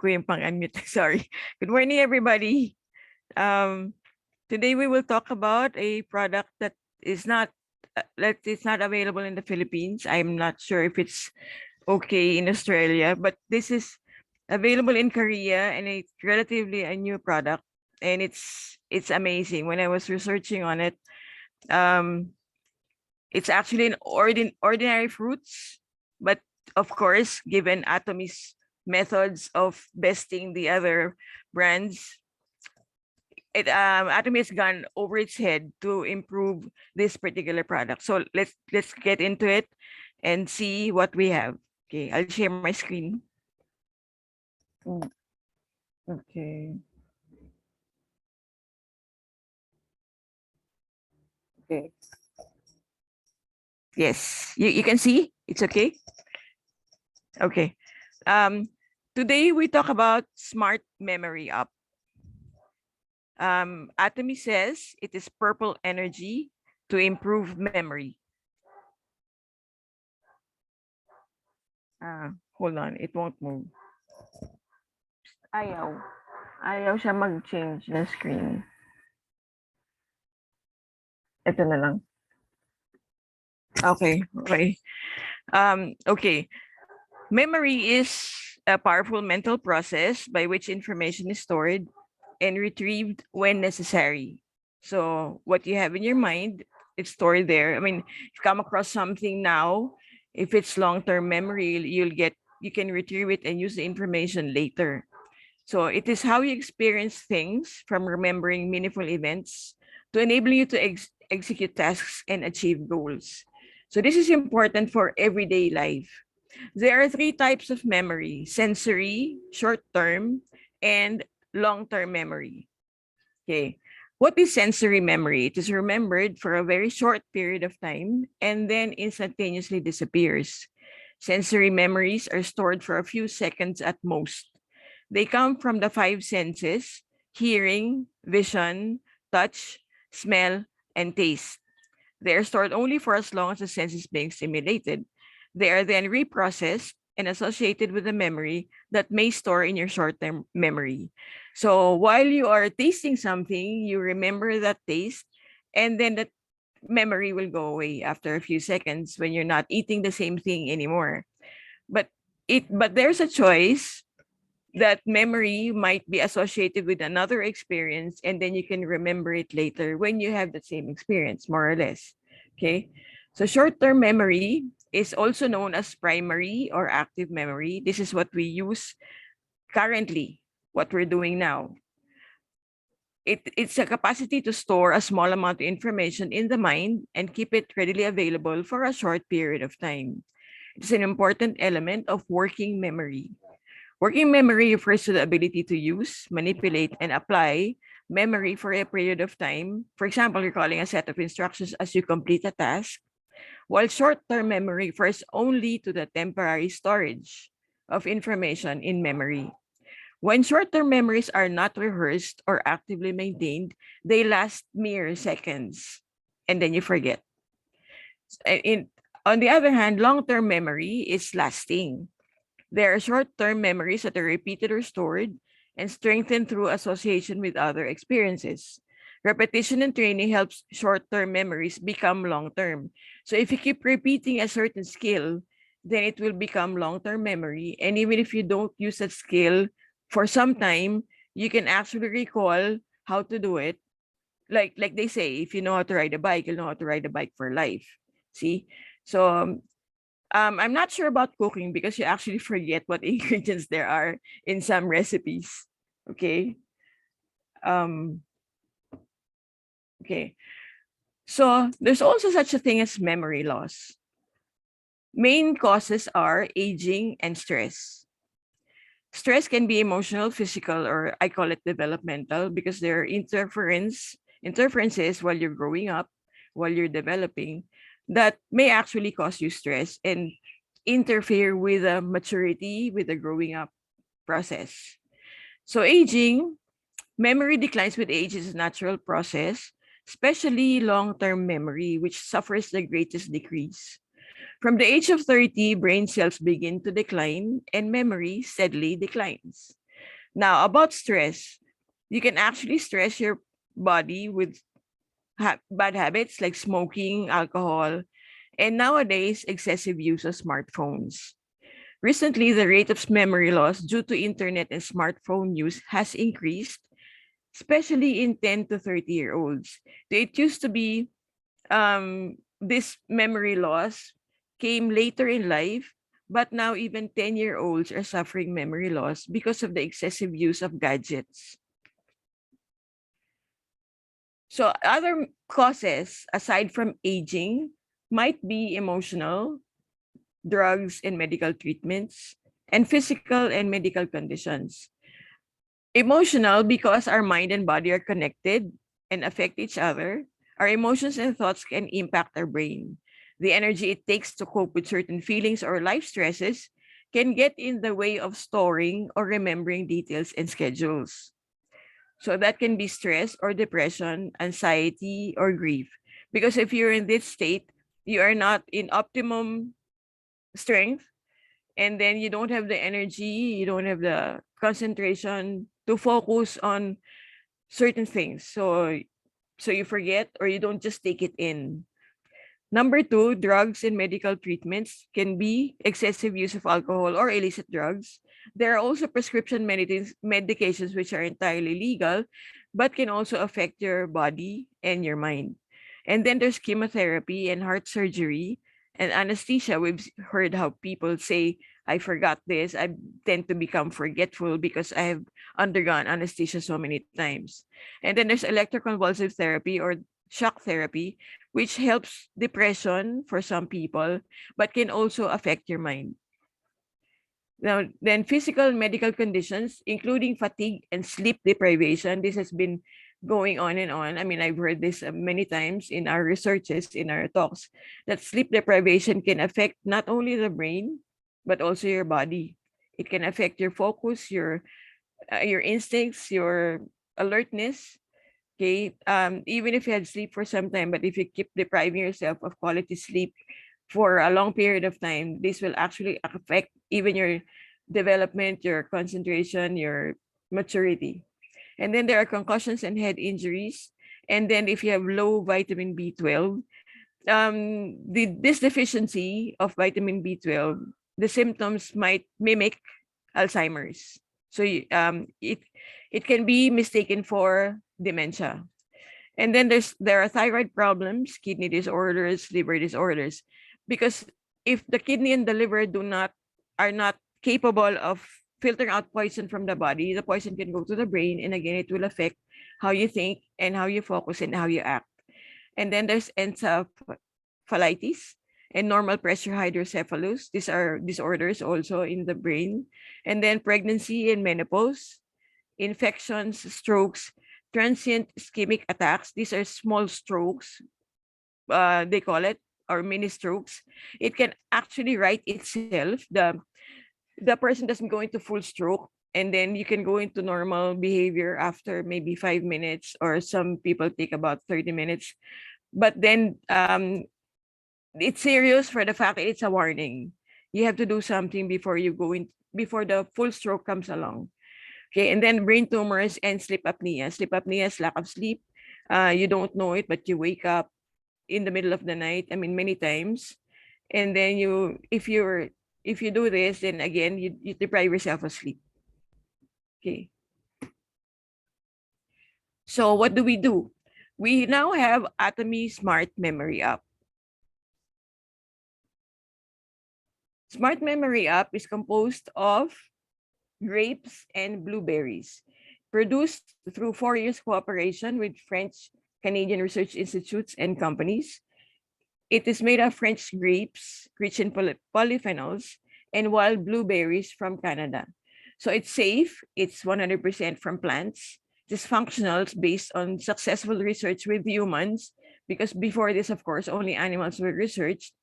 ko yung pang-unmute. Sorry. Good morning, everybody. Today we will talk about a product that is not it's not available in the Philippines. I'm not sure if it's okay in Australia, but this is available in Korea, and it's relatively a new product, and it's amazing. When I was researching on it, it's actually an ordinary fruits, but of course, given Atomy's methods of besting the other brands, Atomy has gone over its head to improve this particular product. So let's get into it and see what we have. Okay, I'll share my screen. Okay. Okay. Yes, you can see it's okay. Okay. Today we talk about smart memory up. Atomy says it is purple energy to improve memory. Hold on, it won't move. Ayaw siya mag-change na screen. Ito na lang. Okay. Okay. Memory is a powerful mental process by which information is stored and retrieved when necessary. So what you have in your mind, it's stored there. I mean, if you come across something now, if it's long-term memory, you can retrieve it and use the information later. So it is how you experience things, from remembering meaningful events to enable you to execute tasks and achieve goals. So this is important for everyday life. There are 3 types of memory: sensory, short-term, and long-term memory. Okay. What is sensory memory? It is remembered for a very short period of time and then instantaneously disappears. Sensory memories are stored for a few seconds at most. They come from the 5 senses: hearing, vision, touch, smell, and taste. They are stored only for as long as the sense is being stimulated. They are then reprocessed and associated with the memory that may store in your short-term memory. So while you are tasting something, you remember that taste, and then that memory will go away after a few seconds when you're not eating the same thing anymore. But there's a choice that memory might be associated with another experience, and then you can remember it later when you have the same experience, more or less. Okay. So short-term memory is also known as primary or active memory. This is what we use currently, what we're doing now. It's a capacity to store a small amount of information in the mind and keep it readily available for a short period of time. It's an important element of working memory. Working memory refers to the ability to use, manipulate, and apply memory for a period of time. For example, recalling a set of instructions as you complete a task, while short-term memory refers only to the temporary storage of information in memory. When short-term memories are not rehearsed or actively maintained, they last mere seconds, and then you forget. On the other hand, long-term memory is lasting. There are short-term memories that are repeated or stored and strengthened through association with other experiences. Repetition and training helps short-term memories become long-term. So if you keep repeating a certain skill, then it will become long-term memory. And even if you don't use that skill for some time, you can actually recall how to do it. Like they say, if you know how to ride a bike, you'll know how to ride a bike for life. See? So I'm not sure about cooking because you actually forget what ingredients there are in some recipes. Okay. Okay. So there's also such a thing as memory loss. Main causes are aging and stress. Stress can be emotional, physical, or I call it developmental, because there are interferences while you're growing up, while you're developing, that may actually cause you stress and interfere with the maturity, with the growing up process. So aging, memory declines with age is a natural process, especially long-term memory, which suffers the greatest decrease. From the age of 30, brain cells begin to decline and memory steadily declines. Now, about stress, you can actually stress your body with bad habits like smoking, alcohol, and nowadays, excessive use of smartphones. Recently, the rate of memory loss due to internet and smartphone use has increased, especially in 10 to 30-year-olds. It used to be this memory loss came later in life, but now even 10-year-olds are suffering memory loss because of the excessive use of gadgets. So other causes aside from aging might be emotional, drugs and medical treatments, and physical and medical conditions. Emotional because our mind and body are connected and affect each other. Our emotions and thoughts can impact our brain. The energy it takes to cope with certain feelings or life stresses can get in the way of storing or remembering details and schedules. So that can be stress or depression, anxiety, or grief. Because if you're in this state, you are not in optimum strength, and then you don't have the energy, you don't have the concentration to focus on certain things. So you forget or you don't just take it in. Number two, drugs and medical treatments can be excessive use of alcohol or illicit drugs. There are also prescription medications which are entirely legal, but can also affect your body and your mind. And then there's chemotherapy and heart surgery and anesthesia. We've heard how people say, I forgot this. I tend to become forgetful because I have undergone anesthesia so many times. And then there's electroconvulsive therapy or shock therapy, which helps depression for some people, but can also affect your mind. Now, then physical and medical conditions, including fatigue and sleep deprivation, this has been going on and on. I mean, I've heard this many times in our researches, in our talks, that sleep deprivation can affect not only the brain, but also your body. It can affect your focus, your instincts, your alertness. Okay, even if you had sleep for some time, but if you keep depriving yourself of quality sleep for a long period of time, this will actually affect even your development, your concentration, your maturity. And then there are concussions and head injuries. And then if you have low vitamin B12, this deficiency of vitamin B12, the symptoms might mimic Alzheimer's. So it can be mistaken for dementia. And then there are thyroid problems, kidney disorders, liver disorders, because if the kidney and the liver are not capable of filtering out poison from the body, the poison can go to the brain, and again it will affect how you think and how you focus and how you act. And then there's encephalitis and normal pressure hydrocephalus. These are disorders also in the brain. And then pregnancy and menopause, infections, strokes, transient ischemic attacks. These are small strokes, they call it, or mini strokes. It can actually right itself. The person doesn't go into full stroke, and then you can go into normal behavior after maybe 5 minutes, or some people take about 30 minutes. But then it's serious for the fact that it's a warning. You have to do something before you go in, before the full stroke comes along. Okay, and then brain tumors and sleep apnea. Sleep apnea is lack of sleep. You don't know it, but you wake up in the middle of the night. I mean, many times. And then if you do this, then again, you deprive yourself of sleep. Okay. So what do? We now have Atomy Smart Memory app. Smart Memory app is composed of grapes and blueberries, produced through 4 years cooperation with French Canadian research institutes and companies. It is made of French grapes, rich in polyphenols, and wild blueberries from Canada. So it's safe, it's 100% from plants. It's functional, it's based on successful research with humans, because before this, of course, only animals were researched.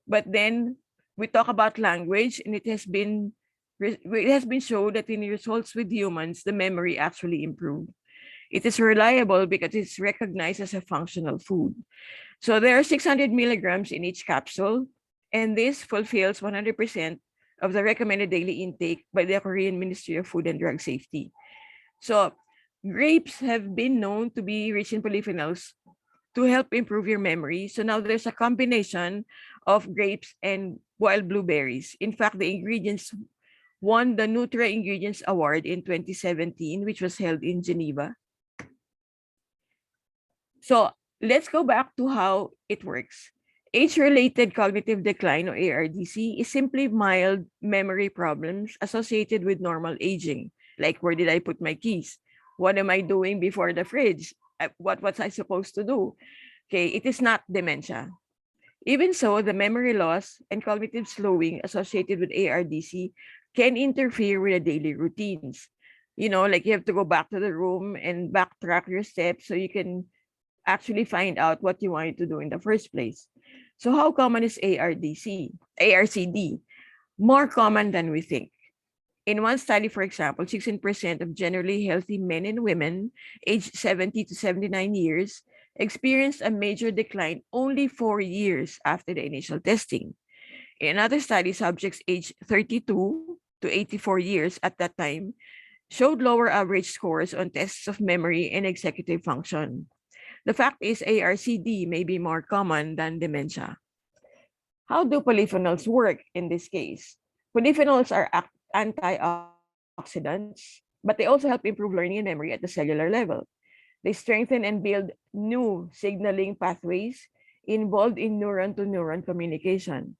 But then we talk about language, and it has been shown that in results with humans, the memory actually improved. It is reliable because it's recognized as a functional food. So there are 600 milligrams in each capsule, and this fulfills 100% of the recommended daily intake by the Korean Ministry of Food and Drug Safety. So grapes have been known to be rich in polyphenols to help improve your memory. So now there's a combination of grapes and wild blueberries. In fact, the ingredients won the Nutra Ingredients Award in 2017, which was held in Geneva. So let's go back to how it works. Age-related cognitive decline, or ARDC, is simply mild memory problems associated with normal aging. Like, where did I put my keys? What am I doing before the fridge? What was I supposed to do? Okay, it is not dementia. Even so, the memory loss and cognitive slowing associated with ARDC can interfere with the daily routines. You know, like you have to go back to the room and backtrack your steps so you can actually find out what you wanted to do in the first place. So how common is ARCD? More common than we think. In one study, for example, 16% of generally healthy men and women aged 70 to 79 years experienced a major decline only 4 years after the initial testing. In another study, subjects aged 32 to 84 years at that time showed lower average scores on tests of memory and executive function. The fact is, ARCD may be more common than dementia. How do polyphenols work in this case? Polyphenols are antioxidants, but they also help improve learning and memory at the cellular level. They strengthen and build new signaling pathways involved in neuron to neuron communication.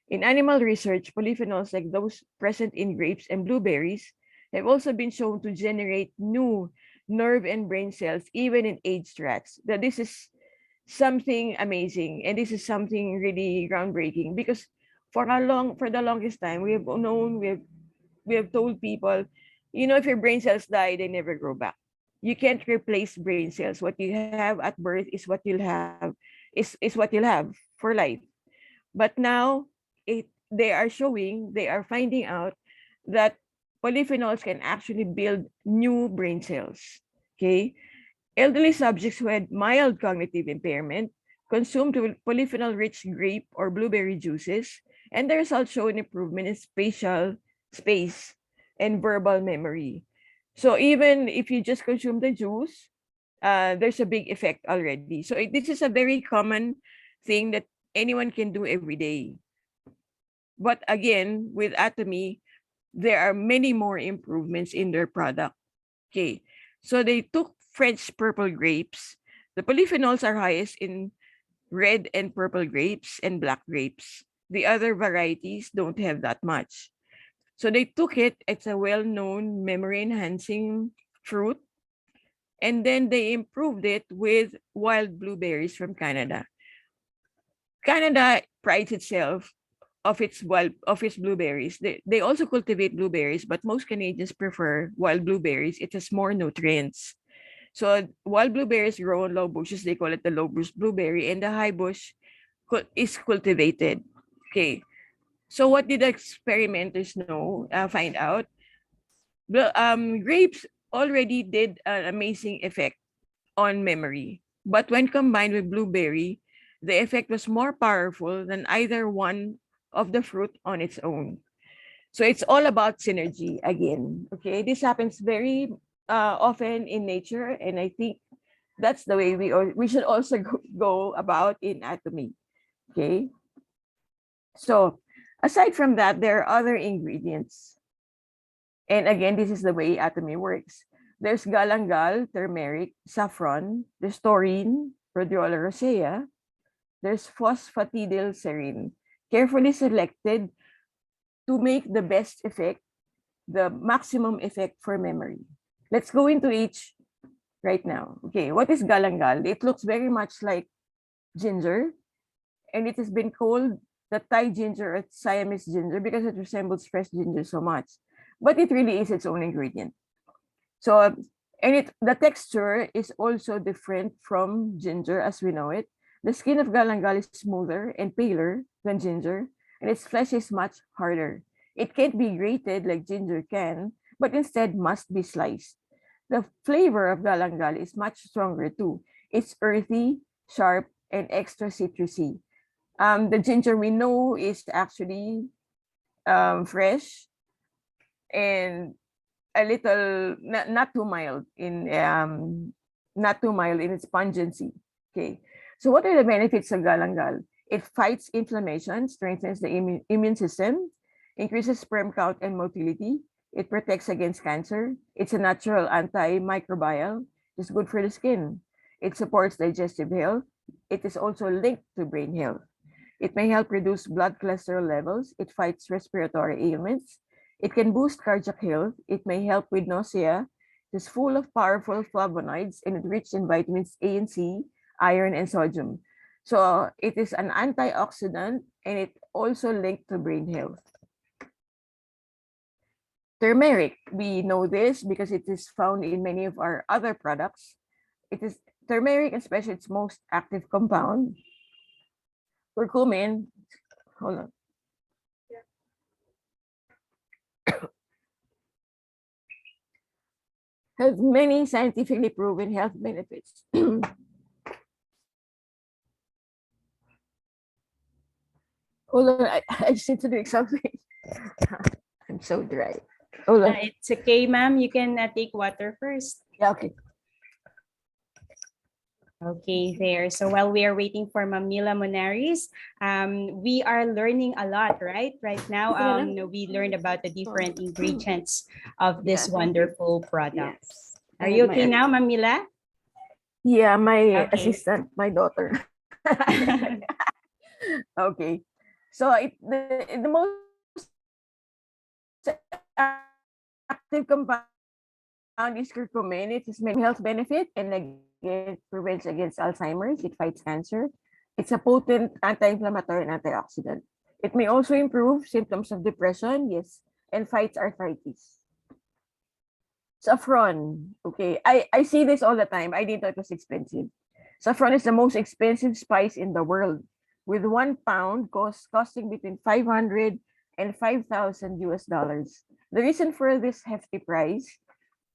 In animal research, polyphenols like those present in grapes and blueberries have also been shown to generate new nerve and brain cells even in aged rats. That this is something amazing, and this is something really groundbreaking, because for the longest time we have told people, if your brain cells die, they never grow back. You can't replace brain cells. What you have at birth is what you'll have, is what you'll have for life. But now they are finding out that polyphenols can actually build new brain cells. Okay. Elderly subjects who had mild cognitive impairment consumed polyphenol-rich grape or blueberry juices, and the results show an improvement in spatial space and verbal memory. So even if you just consume the juice, there's a big effect already. So this is a very common thing that anyone can do every day. But again, with Atomy, there are many more improvements in their product. Okay, so they took French purple grapes. The polyphenols are highest in red and purple grapes and black grapes. The other varieties don't have that much. So they took it, it's a well-known memory-enhancing fruit, and then they improved it with wild blueberries from Canada. Canada prides itself of its blueberries. They also cultivate blueberries, but most Canadians prefer wild blueberries. It has more nutrients. So wild blueberries grow on low bushes. They call it the low bush blueberry, and the high bush is cultivated. Okay. So what did the experimenters find out? Grapes already did an amazing effect on memory, but when combined with blueberry, the effect was more powerful than either one of the fruit on its own. So it's all about synergy again. Okay, this happens very often in nature, and I think that's the way we should also go about in Atomy. Okay, so aside from that, there are other ingredients, and again, this is the way Atomy works. There's galangal, turmeric, saffron, there's taurine, rhodiola rosea, there's phosphatidylserine, carefully selected to make the best effect, the maximum effect for memory. Let's go into each right now. Okay, what is galangal? It looks very much like ginger, and it has been called the Thai ginger or Siamese ginger because it resembles fresh ginger so much. But it really is its own ingredient. So, the texture is also different from ginger as we know it. The skin of galangal is smoother and paler than ginger, and its flesh is much harder. It can't be grated like ginger can, but instead must be sliced. The flavor of galangal is much stronger too. It's earthy, sharp, and extra citrusy. The ginger we know is actually fresh, and a little not too mild in its pungency. Okay. So what are the benefits of galangal? It fights inflammation, strengthens the immune system, increases sperm count and motility. It protects against cancer. It's a natural antimicrobial. It's good for the skin. It supports digestive health. It is also linked to brain health. It may help reduce blood cholesterol levels. It fights respiratory ailments. It can boost cardiac health. It may help with nausea. It is full of powerful flavonoids and rich in vitamins A and C, iron, and sodium. So it is an antioxidant and it also linked to brain health. Turmeric, we know this because it is found in many of our other products. It is turmeric, especially its most active compound. Curcumin, hold on. Has many scientifically proven health benefits. Hold on, I just need to drink something. I'm so dry. Hold on. It's okay, ma'am. You can take water first. Yeah, okay. Okay, there. So while we are waiting for Mila Munarriz, we are learning a lot, right? Right now, we learned about the different ingredients of this wonderful product. Yes. Are you okay now, Mila? Yeah, my assistant, my daughter. Okay. So the most active compound is curcumin. It has many health benefit and it prevents against Alzheimer's. It fights cancer. It's a potent anti-inflammatory and antioxidant. It may also improve symptoms of depression, yes, and fights arthritis. Saffron. Okay, I see this all the time. I didn't know it was expensive. Saffron is the most expensive spice in the world, with 1 pound costing between 500 and 5,000 US dollars. The reason for this hefty price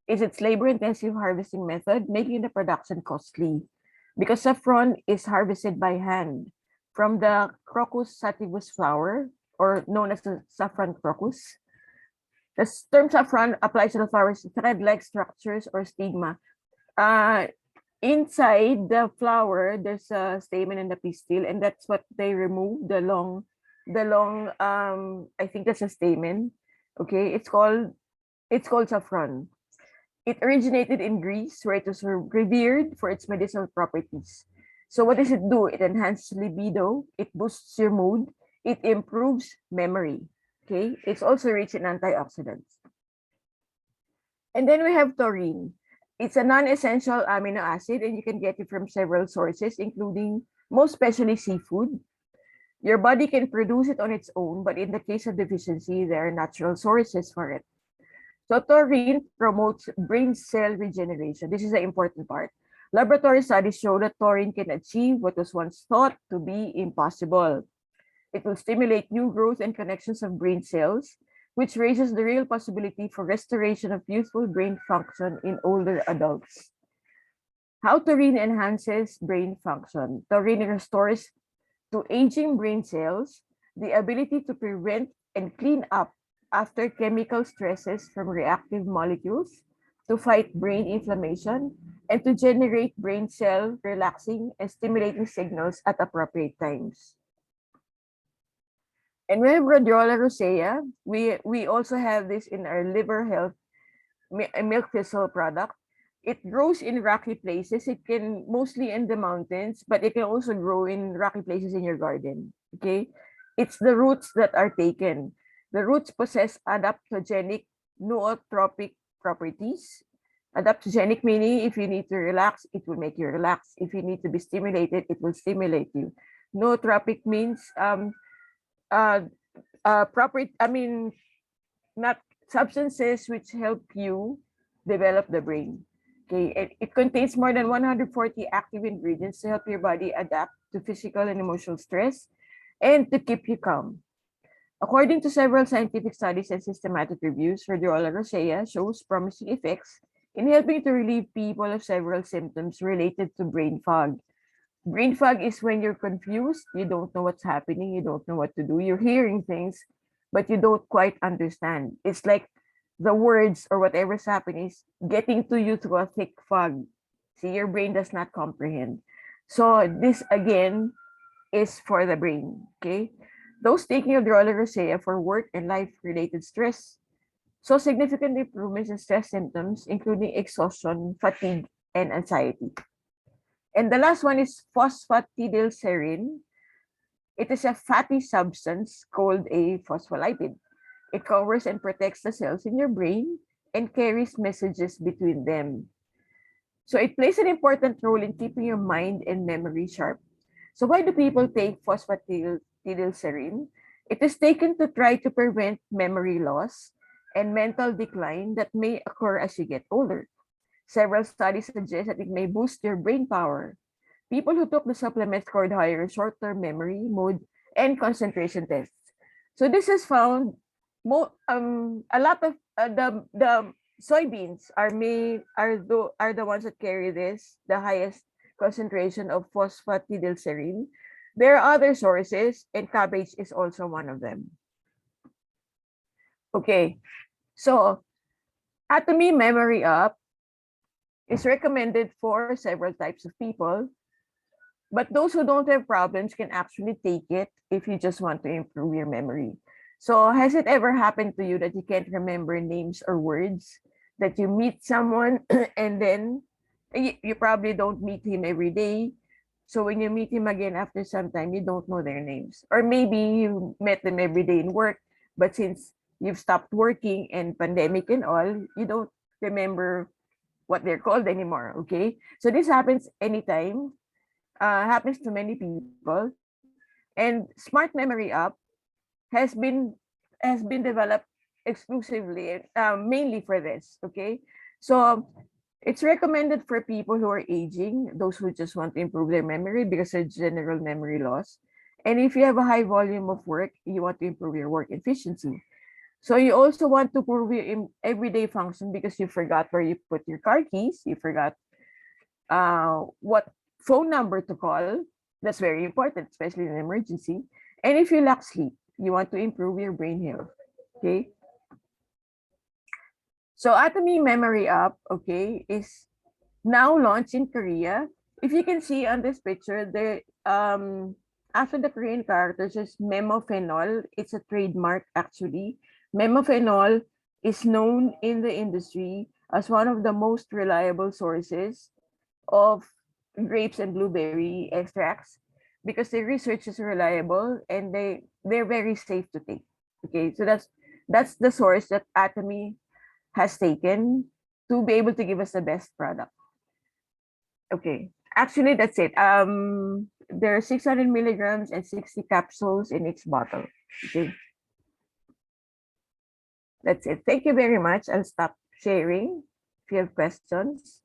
is its labor-intensive harvesting method, making the production costly. Because saffron is harvested by hand from the Crocus sativus flower, or known as the saffron crocus. The term saffron applies to the flower's thread-like structures or stigma. Inside the flower, there's a stamen and a pistil, and that's what they remove, the long, I think that's a stamen. Okay, it's called saffron. It originated in Greece, where it was revered for its medicinal properties. So what does it do? It enhances libido, it boosts your mood, it improves memory. Okay, it's also rich in antioxidants. And then we have taurine. It's a non-essential amino acid, and you can get it from several sources, including most especially seafood. Your body can produce it on its own, but in the case of deficiency, there are natural sources for it. So taurine promotes brain cell regeneration. This is the important part. Laboratory studies show that taurine can achieve what was once thought to be impossible. It will stimulate new growth and connections of brain cells, which raises the real possibility for restoration of youthful brain function in older adults. How taurine enhances brain function? Taurine restores to aging brain cells the ability to prevent and clean up after chemical stresses from reactive molecules, to fight brain inflammation, and to generate brain cell relaxing and stimulating signals at appropriate times. And we have Rhodiola rosea. We also have this in our liver health milk thistle product. It grows in rocky places. It can mostly in the mountains, but it can also grow in rocky places in your garden. Okay, it's the roots that are taken. The roots possess adaptogenic nootropic properties. Adaptogenic meaning if you need to relax, it will make you relax. If you need to be stimulated, it will stimulate you. Nootropic means not substances which help you develop the brain. Okay, it contains more than 140 active ingredients to help your body adapt to physical and emotional stress and to keep you calm. According to several scientific studies and systematic reviews, Rhodiola rosea shows promising effects in helping to relieve people of several symptoms related to brain fog. Brain fog is when you're confused, you don't know what's happening, you don't know what to do, you're hearing things, but you don't quite understand. It's like the words or whatever's happening is getting to you through a thick fog. See, your brain does not comprehend. So this again is for the brain. Okay. Those taking Adderall or Rosea for work and life-related stress saw significant improvements in stress symptoms, including exhaustion, fatigue, and anxiety. And the last one is phosphatidylserine. It is a fatty substance called a phospholipid. It covers and protects the cells in your brain and carries messages between them. So it plays an important role in keeping your mind and memory sharp. So why do people take phosphatidylserine? It is taken to try to prevent memory loss and mental decline that may occur as you get older. Several studies suggest that it may boost your brain power. People who took the supplement scored higher short-term memory, mood, and concentration tests. So this is found a lot of the soybeans are the ones that carry this the highest concentration of phosphatidylserine. There are other sources, and cabbage is also one of them. Okay, so Atomy Memory Up is recommended for several types of people, but those who don't have problems can actually take it if you just want to improve your memory. So has it ever happened to you that you can't remember names or words, that you meet someone and then you probably don't meet him every day? So when you meet him again after some time, you don't know their names. Or maybe you met them every day in work, but since you've stopped working and pandemic and all, you don't remember what they're called anymore, okay? So this happens anytime, happens to many people. And Smart Memory App has been developed exclusively, mainly for this, okay? So it's recommended for people who are aging, those who just want to improve their memory because of general memory loss. And if you have a high volume of work, you want to improve your work efficiency. So you also want to improve your everyday function because you forgot where you put your car keys, you forgot what phone number to call. That's very important, especially in an emergency. And if you lack sleep, you want to improve your brain health. Okay. So Atomy Memory App, okay, is now launched in Korea. If you can see on this picture, there after the Korean characters is memophenol. It's a trademark actually. Memophenol is known in the industry as one of the most reliable sources of grapes and blueberry extracts because the research is reliable and they're very safe to take. Okay, so that's the source that Atomy has taken to be able to give us the best product. Okay, actually that's it. There are 600 milligrams and 60 capsules in each bottle. Okay, that's it. Thank you very much. I'll stop sharing if you have questions.